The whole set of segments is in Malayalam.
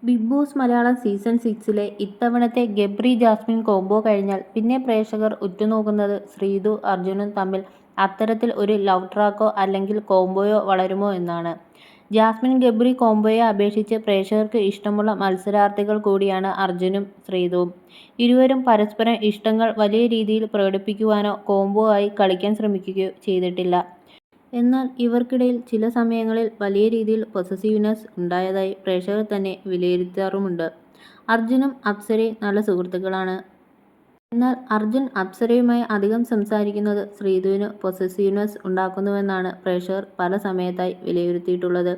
ബിഗ് ബോസ് മലയാളം സീസൺ 6-ലെ ഇത്തവണത്തെ ഗബ്രി ജാസ്മിൻ കോംബോ കഴിഞ്ഞാൽ പിന്നെ പ്രേക്ഷകർ ഉറ്റുനോക്കുന്നത് ശ്രീതു അർജുനും തമ്മിൽ അത്തരത്തിൽ ഒരു ലവ് ട്രാക്കോ അല്ലെങ്കിൽ കോംബോയോ വളരുമോ എന്നാണ്. ജാസ്മിൻ ഗബ്രി കോംബോയെ അപേക്ഷിച്ച് പ്രേക്ഷകർക്ക് ഇഷ്ടമുള്ള മത്സരാർത്ഥികൾ കൂടിയാണ് അർജുനും ശ്രീതുവും. ഇരുവരും പരസ്പരം ഇഷ്ടങ്ങൾ വലിയ രീതിയിൽ പ്രകടിപ്പിക്കുവാനോ കോംബോ ആയി കളിക്കാൻ ശ്രമിക്കുകയോ ചെയ്തിട്ടില്ല. എന്നാൽ ഇവർക്കിടയിൽ ചില സമയങ്ങളിൽ വലിയ രീതിയിൽ പൊസസീവ്നെസ് ഉണ്ടായതായി പ്രേക്ഷകർ തന്നെ വിലയിരുത്താറുമുണ്ട്. അർജുനും അപ്സരയും നല്ല സുഹൃത്തുക്കളാണ്. എന്നാൽ അർജുൻ അപ്സരയുമായി അധികം സംസാരിക്കുന്നത് ശ്രീതുവിന് പൊസസീവ്നെസ് ഉണ്ടാക്കുന്നുവെന്നാണ് പ്രേക്ഷകർ പല സമയത്തായി വിലയിരുത്തിയിട്ടുള്ളത്.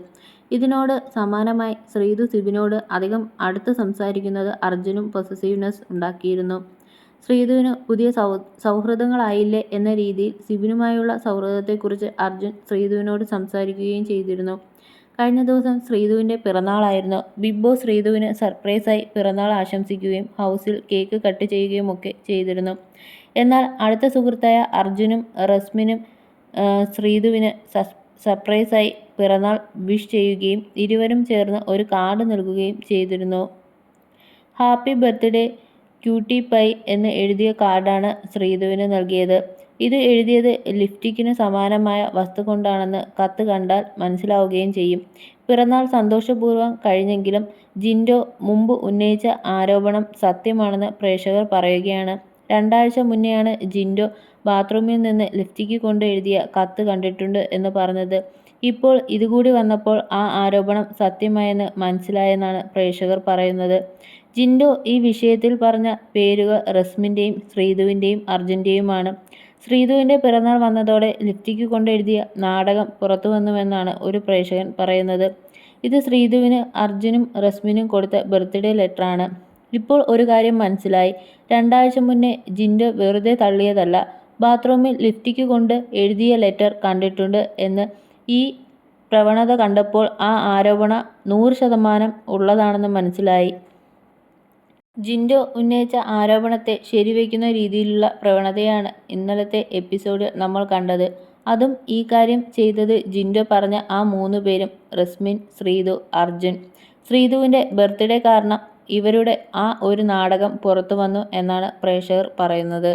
ഇതിനോട് സമാനമായി ശ്രീതു സിബിനോട് അധികം അടുത്ത് സംസാരിക്കുന്നത് അർജുനും പൊസസീവ്നെസ് ഉണ്ടാക്കിയിരുന്നു. ശ്രീതുവിന് പുതിയ സൗഹൃദങ്ങളായില്ലേ എന്ന രീതിയിൽ സിബിനുമായുള്ള സൗഹൃദത്തെക്കുറിച്ച് അർജുൻ ശ്രീതുവിനോട് സംസാരിക്കുകയും ചെയ്തിരുന്നു. കഴിഞ്ഞ ദിവസം ശ്രീതുവിൻ്റെ പിറന്നാളായിരുന്നു. ബിഗ് ബോസ് ശ്രീതുവിന് സർപ്രൈസായി പിറന്നാൾ ആശംസിക്കുകയും ഹൗസിൽ കേക്ക് കട്ട് ചെയ്യുകയുമൊക്കെ ചെയ്തിരുന്നു. എന്നാൽ അടുത്ത സുഹൃത്തായ അർജുനും റസ്മിനും ശ്രീതുവിന് സർപ്രൈസായി പിറന്നാൾ വിഷ് ചെയ്യുകയും ഇരുവരും ചേർന്ന് ഒരു കാർഡ് നൽകുകയും ചെയ്തിരുന്നു. ഹാപ്പി ബർത്ത്ഡേ ക്യൂട്ടി പൈ എന്ന് എഴുതിയ കാർഡാണ് ശ്രീതുവിന് നൽകിയത്. ഇത് എഴുതിയത് ലിപ്സ്റ്റിക്കിന് സമാനമായ വസ്തു കൊണ്ടാണെന്ന് കത്ത് കണ്ടാൽ മനസ്സിലാവുകയും ചെയ്യും. പിറന്നാൾ സന്തോഷപൂർവ്വം കഴിഞ്ഞെങ്കിലും ജിൻഡോ മുമ്പ് ഉന്നയിച്ച ആരോപണം സത്യമാണെന്ന് പ്രേക്ഷകർ പറയുകയാണ്. 2 ആഴ്ച മുന്നെയാണ് ജിൻഡോ ബാത്റൂമിൽ നിന്ന് ലിപ്സ്റ്റിക് കൊണ്ട് എഴുതിയ കത്ത് കണ്ടിട്ടുണ്ട് എന്ന് പറഞ്ഞത്. ഇപ്പോൾ ഇതുകൂടി വന്നപ്പോൾ ആ ആരോപണം സത്യമായെന്ന് മനസ്സിലായെന്നാണ് പ്രേക്ഷകർ പറയുന്നത്. ജിൻഡോ ഈ വിഷയത്തിൽ പറഞ്ഞ പേരുകൾ റസ്മിൻ്റെയും ശ്രീതുവിൻ്റെയും അർജുൻ്റെയുമാണ്. ശ്രീതുവിൻ്റെ പിറന്നാൾ വന്നതോടെ ലിപ്സ്റ്റിക് കൊണ്ടെഴുതിയ നാടകം പുറത്തുവന്നുവെന്നാണ് ഒരു പ്രേക്ഷകൻ പറയുന്നത്. ഇത് ശ്രീതുവിന് അർജുനും റസ്മിനും കൊടുത്ത ബർത്ത്ഡേ ലെറ്ററാണ്. ഇപ്പോൾ ഒരു കാര്യം മനസ്സിലായി. 2 ആഴ്ച മുന്നേ ജിൻഡോ വെറുതെ തള്ളിയതല്ല, ബാത്റൂമിൽ ലിപ്സ്റ്റിക് കൊണ്ട് എഴുതിയ ലെറ്റർ കണ്ടിട്ടുണ്ട് എന്ന്. ഈ പ്രവണത കണ്ടപ്പോൾ ആ ആരോപണം 100% ഉള്ളതാണെന്ന് മനസ്സിലായി. ജിൻഡോ ഉന്നയിച്ച ആരോപണത്തെ ശരിവയ്ക്കുന്ന രീതിയിലുള്ള പ്രവണതയാണ് ഇന്നലത്തെ എപ്പിസോഡിൽ നമ്മൾ കണ്ടത്. അതും ഈ കാര്യം ചെയ്തത് ജിൻഡോ പറഞ്ഞ ആ 3 പേരും റസ്മിൻ, ശ്രീതു, അർജുൻ. ശ്രീതുവിൻ്റെ ബർത്ത്ഡേ കാരണം ഇവരുടെ ആ ഒരു നാടകം പുറത്തുവന്നു എന്നാണ് പ്രേക്ഷകർ പറയുന്നത്.